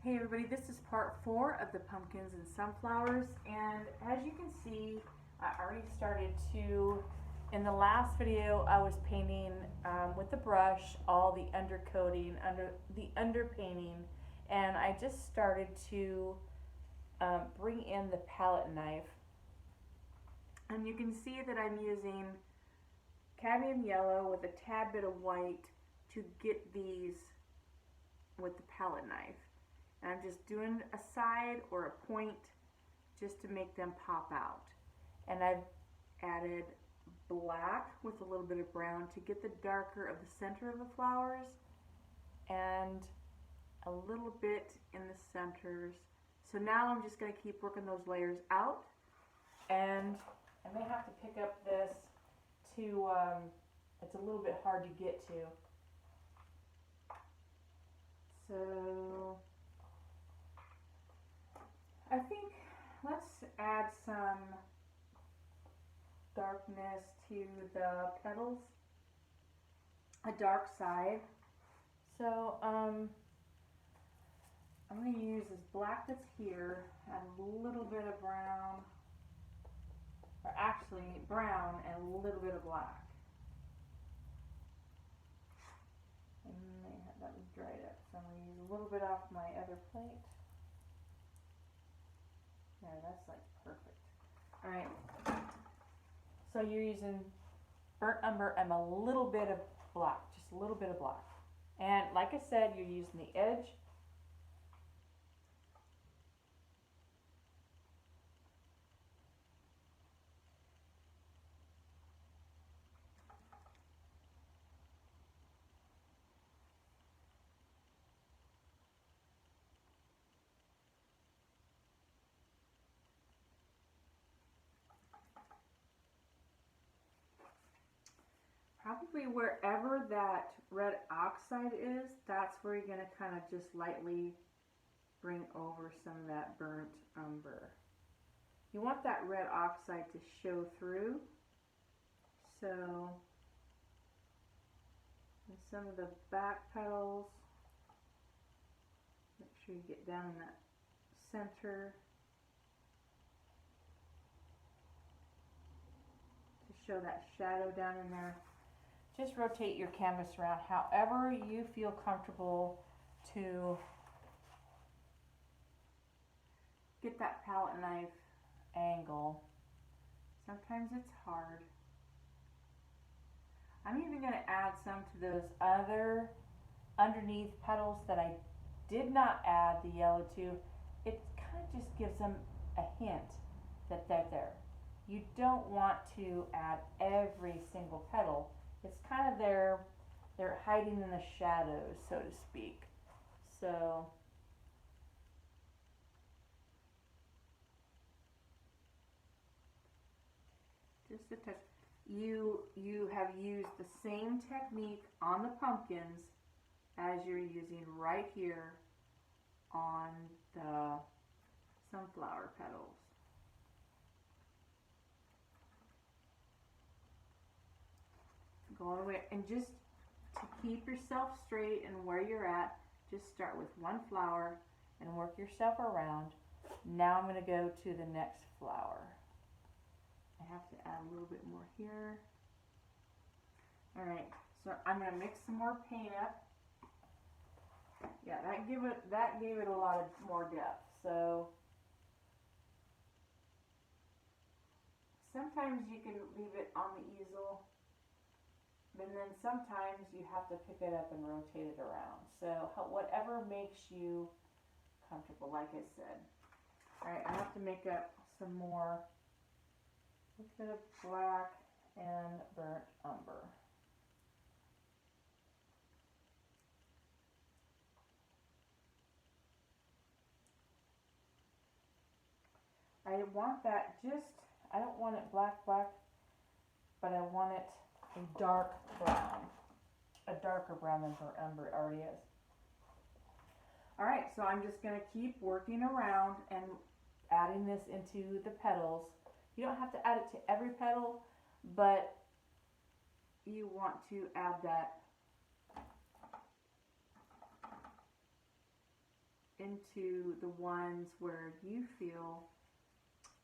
Hey everybody, this is part 4 of the pumpkins and sunflowers, and as you can see, I already started to, in the last video I was painting with the brush all the undercoating, the underpainting, and I just started to bring in the palette knife, and you can see that I'm using cadmium yellow with a tad bit of white to get these with the palette knife. And I'm just doing a side or a point just to make them pop out. And I've added black with a little bit of brown to get the darker of the center of the flowers and a little bit in the centers. So now I'm just going to keep working those layers out, and I may have to pick up this to, it's a little bit hard to get to. So I think let's add some darkness to the petals, a dark side. So I'm going to use this black that's here, add a little bit of brown, or actually brown and a little bit of black. And that was dried up, so I'm going to use a little bit off my other plate. Yeah, that's like perfect. All right. So you're using burnt umber and a little bit of black, just a little bit of black. And like I said, you're using the edge. Probably wherever that red oxide is, that's where you're going to kind of just lightly bring over some of that burnt umber. You want that red oxide to show through. So, in some of the back petals, make sure you get down in that center to show that shadow down in there. Just rotate your canvas around however you feel comfortable to get that palette knife angle. Sometimes it's hard. I'm even going to add some to those other underneath petals that I did not add the yellow to. It kind of just gives them a hint that they're there. You don't want to add every single petal. It's kind of they're hiding in the shadows, so to speak. So just a touch. You have used the same technique on the pumpkins as you're using right here on the sunflower petals. Go all the way, and just to keep yourself straight and where you're at, just start with one flower and work yourself around. Now I'm going to go to the next flower. I have to add a little bit more here. Alright, so I'm going to mix some more paint up. Yeah, that gave it a lot of more depth. So sometimes you can leave it on the easel, and then sometimes you have to pick it up and rotate it around. So whatever makes you comfortable, like I said. Alright, I have to make up some more, a bit of black and burnt umber. I want that I don't want it black, but I want it a dark brown. A darker brown than burnt umber already is. Alright, so I'm just going to keep working around and adding this into the petals. You don't have to add it to every petal, but you want to add that into the ones where you feel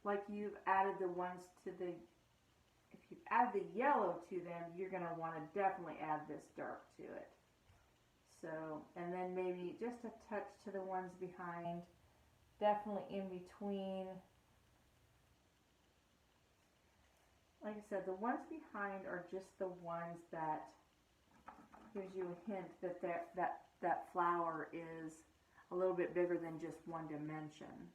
like you've added the ones to the, if you add the yellow to them, you're going to want to definitely add this dark to it. So, and then maybe just a touch to the ones behind, definitely in between. Like I said, the ones behind are just the ones that gives you a hint that that flower is a little bit bigger than just one dimension.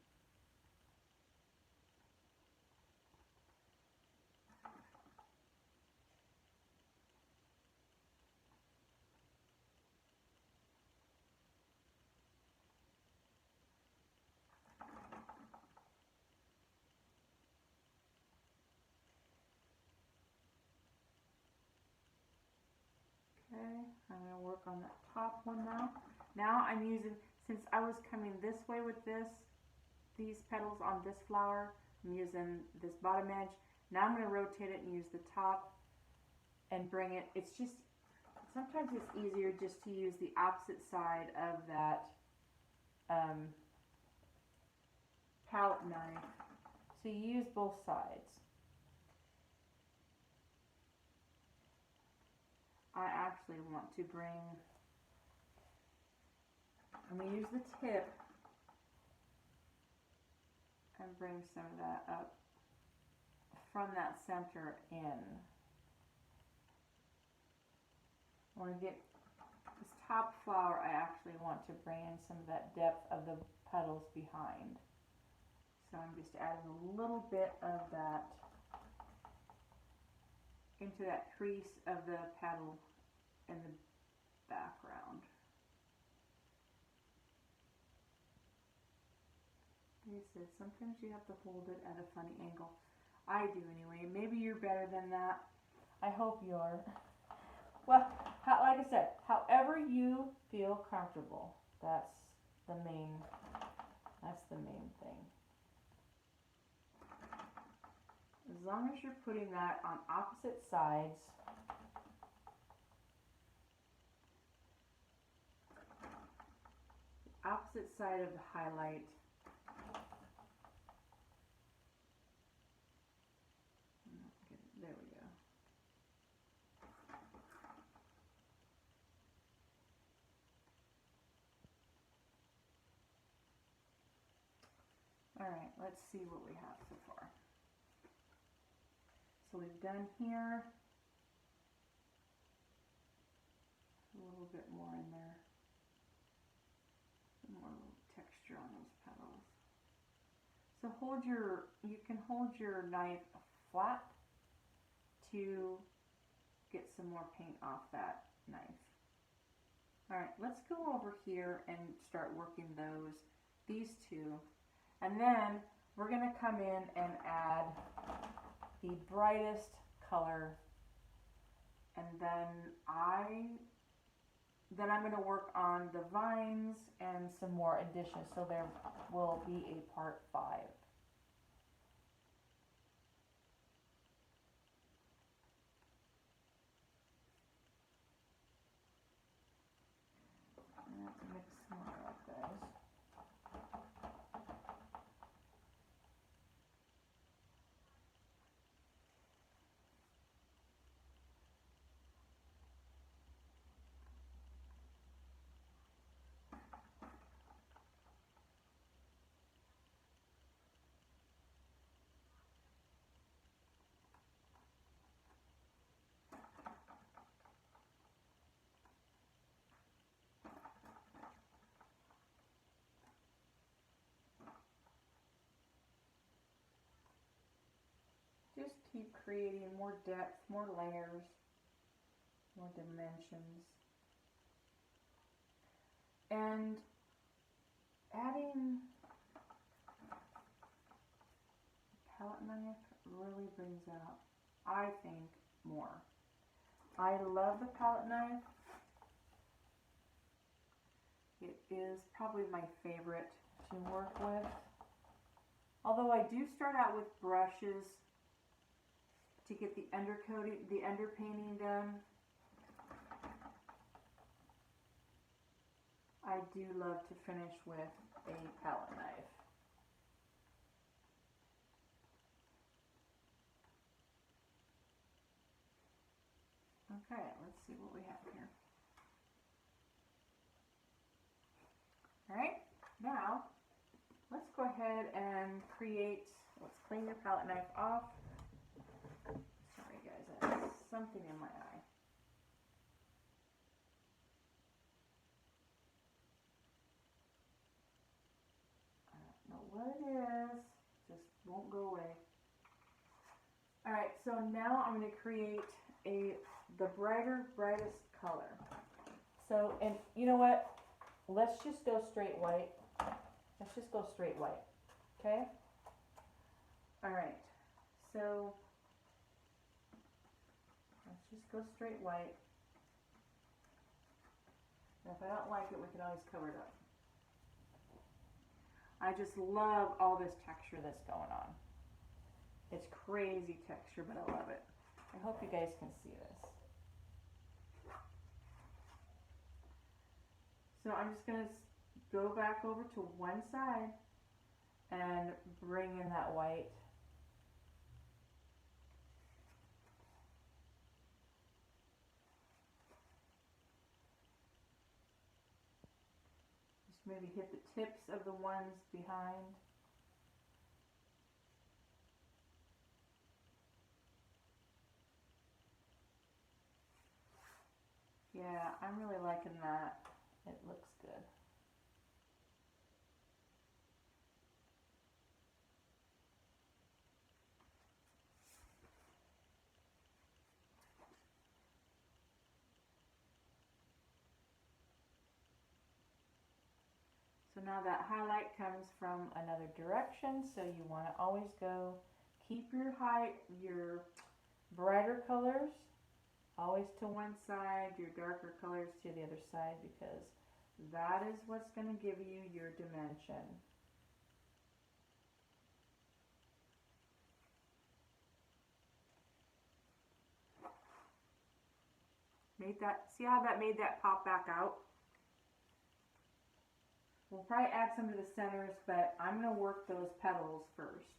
Okay, I'm going to work on that top one now. Now I'm using, since I was coming this way with these petals on this flower, I'm using this bottom edge. Now I'm going to rotate it and use the top and bring it, it's just, sometimes it's easier just to use the opposite side of that palette knife. So you use both sides. I actually want to bring, I'm going to use the tip and bring some of that up from that center in. I want to get this top flower, I actually want to bring in some of that depth of the petals behind. So I'm just adding a little bit of that into that crease of the petal in the background. Like I said, sometimes you have to hold it at a funny angle. I do anyway. Maybe you're better than that. I hope you are. Well, like I said, however you feel comfortable, that's the main thing. As long as you're putting that on opposite sides, the opposite side of the highlight. There we go. All right, let's see what we have so far. So we've done here, a little bit more in there, some more little texture on those petals. So you can hold your knife flat to get some more paint off that knife. All right, let's go over here and start working these two, and then we're gonna come in and add the brightest color, and then I'm going to work on the vines and some more additions, so there will be a part 5. Let's mix some more of those. Just keep creating more depth, more layers, more dimensions. And adding a palette knife really brings out, I think, more. I love the palette knife. It is probably my favorite to work with. Although I do start out with brushes to get the undercoating, the underpainting done. I do love to finish with a palette knife. Okay, let's see what we have here. Alright, now let's go ahead and create, let's clean your palette knife off. Sorry guys, I have something in my eye. I don't know what it is, just won't go away. Alright, so now I'm going to create the brightest color. So, and you know what? Let's just go straight white. Let's just go straight white. Okay? Alright, so let's just go straight white. And if I don't like it, we can always cover it up. I just love all this texture that's going on. It's crazy texture, but I love it. I hope you guys can see this. So I'm just going to go back over to one side and bring in that white. Just maybe hit the tips of the ones behind. Yeah, I'm really liking that. It looks good. So now that highlight comes from another direction, so you want to always go, keep your brighter colors always to one side, your darker colors to the other side, because that is what's going to give you your dimension. See how that made that pop back out? We'll probably add some to the centers, but I'm going to work those petals first.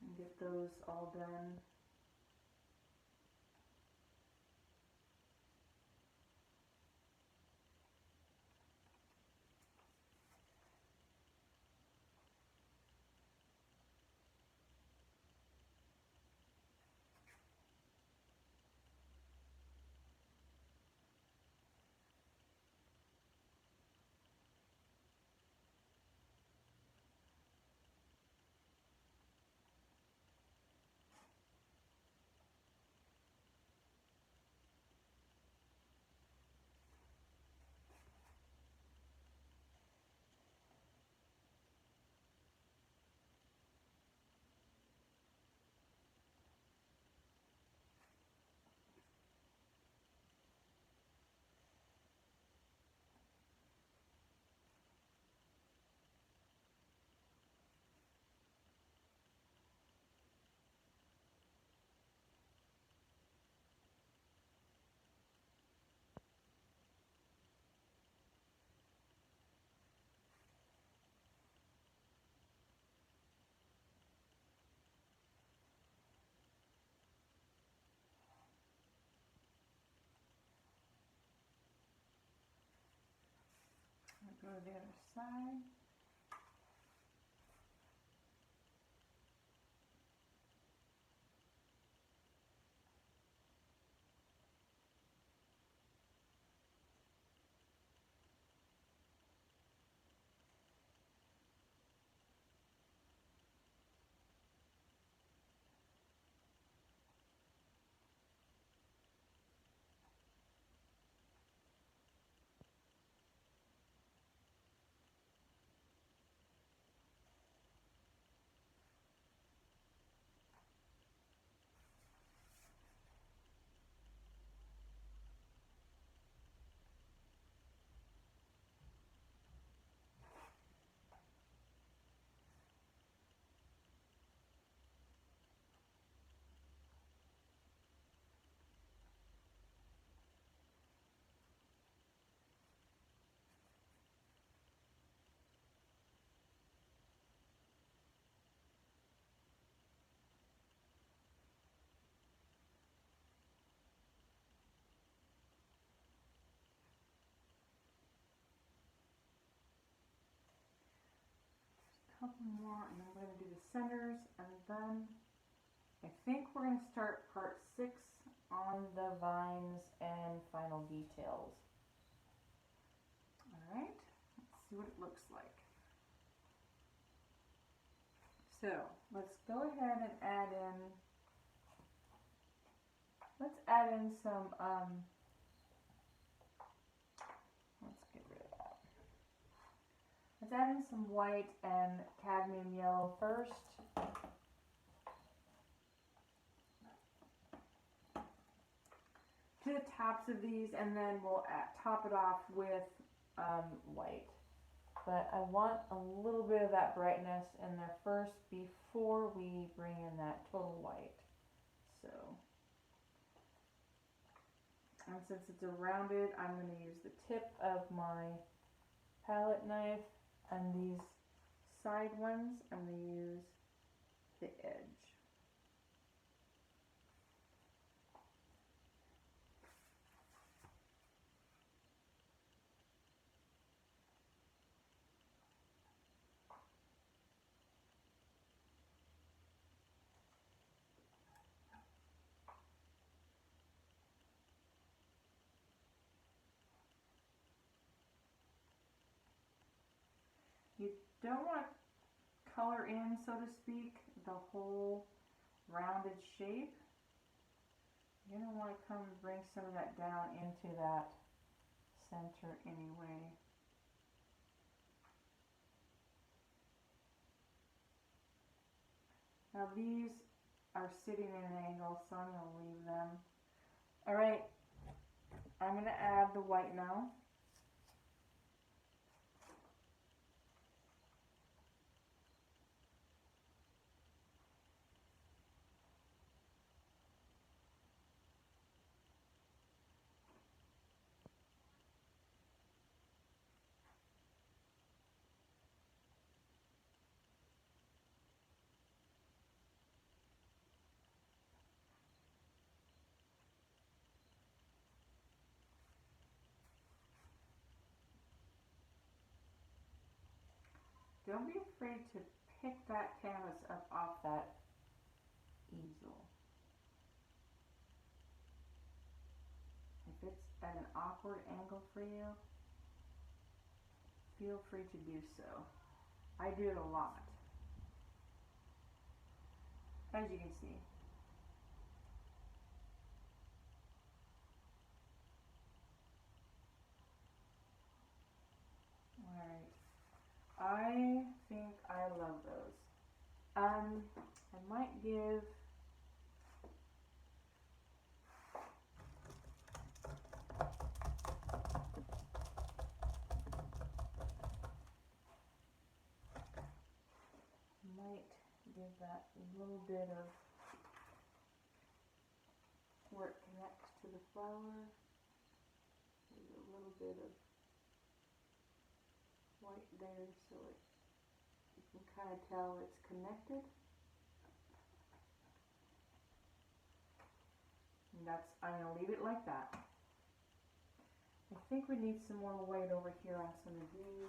And get those all done. I'll go to the other side. more, and then we're going to do the centers, and then I think we're going to start part 6 on the vines and final details. Alright, let's see what it looks like. So, let's go ahead and add in some, let's get rid of that. Let's add in some white and cadmium yellow first. To the tops of these, and then we'll top it off with white. But I want a little bit of that brightness in there first before we bring in that total white. So, and since it's a rounded, I'm going to use the tip of my palette knife, and these side ones, I'm going to use the edge. You don't want to color in, so to speak, the whole rounded shape. You're going to want to come and bring some of that down into that center anyway. Now these are sitting at an angle, so I'm going to leave them. Alright, I'm going to add the white now. Don't be afraid to pick that canvas up off that easel. If it's at an awkward angle for you, feel free to do so. I do it a lot, as you can see. Alright, I think I love those. I might give that a little bit of where it connects to the flower. There's a little bit of white there so you can kind of tell it's connected. And I'm going to leave it like that. I think we need some more white over here on some of these.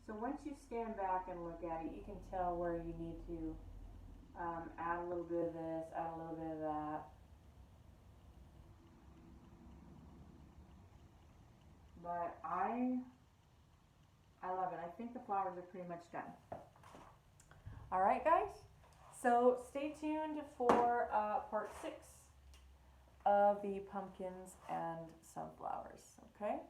So once you stand back and look at it, you can tell where you need to add a little bit of this, add a little bit of that. But I love it. I think the flowers are pretty much done. All right, guys. So stay tuned for part 6 of the pumpkins and sunflowers, okay?